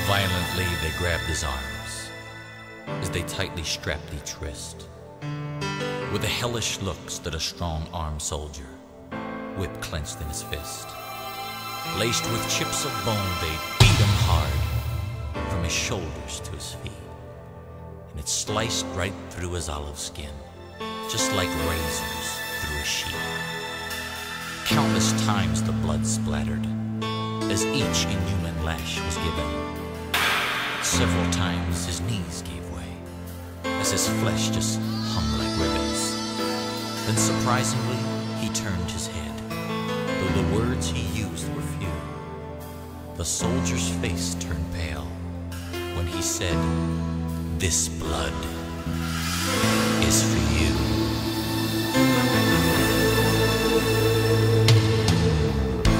Violently they grabbed his arms as they tightly strapped each wrist. With a hellish look stood a strong-armed soldier, whip clenched in his fist. Laced with chips of bone, they beat him hard from his shoulders to his feet. And it sliced right through his olive skin, just like razors through a sheet. Countless times the blood splattered as each inhuman lash was given. Several times his knees gave way as his flesh just hung like ribbons. Then surprisingly he turned his head, though the words he used were few. The soldier's face turned pale when he said, "This blood is for you."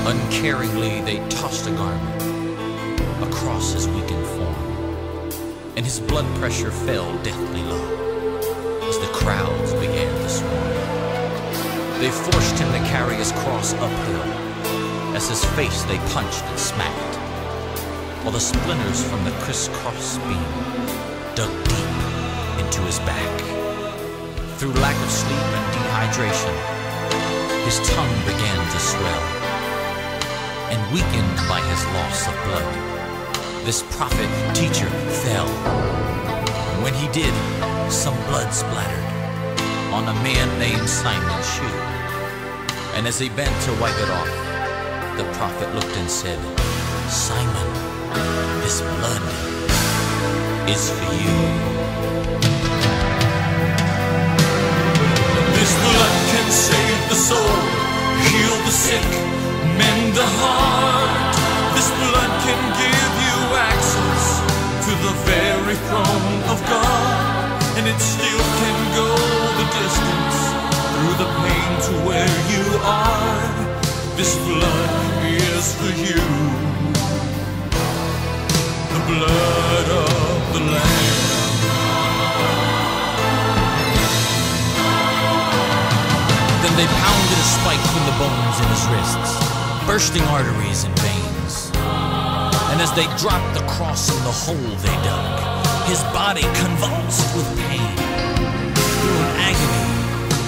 Uncaringly they tossed a garment across his weakened form, and his blood pressure fell deathly low as the crowds began to swarm. They forced him to carry his cross uphill as his face they punched and smacked, while the splinters from the crisscross beam dug deep into his back. Through lack of sleep and dehydration, his tongue began to swell, and weakened by his loss of blood, this prophet teacher fell. When he did, some blood splattered on a man named Simon's shoe. And as he bent to wipe it off, the prophet looked and said, "Simon, this blood is for you." This blood can save the soul, heal the sick, mend the heart. This blood can give you access to the very throne of God, and it still can go the distance through the pain to where you are. This blood is for you, the blood of the Lamb. Then they pounded a spike from the bones in his wrists, bursting arteries and veins. And as they dropped the cross in the hole they dug, his body convulsed with pain. Through an agony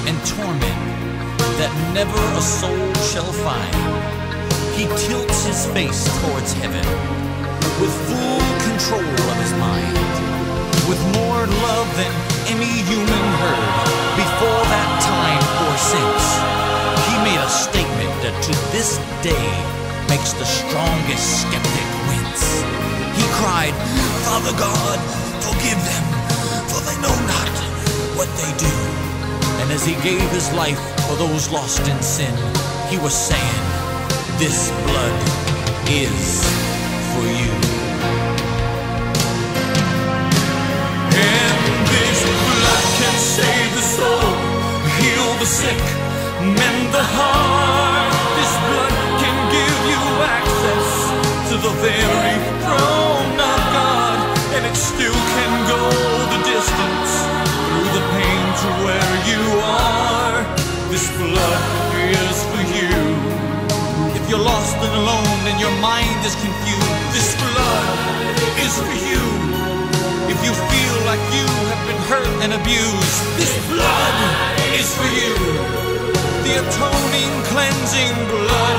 and torment that never a soul shall find, he tilts his face towards heaven with full control of his mind. With more love than any human heard before that time or since, he made a statement that to this day makes the strongest skeptic wince. He cried, "Father God, forgive them, for they know not what they do." And as he gave his life for those lost in sin, he was saying, "This blood is for you." And this blood can save the soul, heal the sick, mend the heart. This blood can give you access to the very throne of God, and it still can go the distance through the pain to where you are. This blood is for you. If you're lost and alone and your mind is confused, this blood is for you. If you feel like you have been hurt and abused, this blood is for you. The atoning, cleansing blood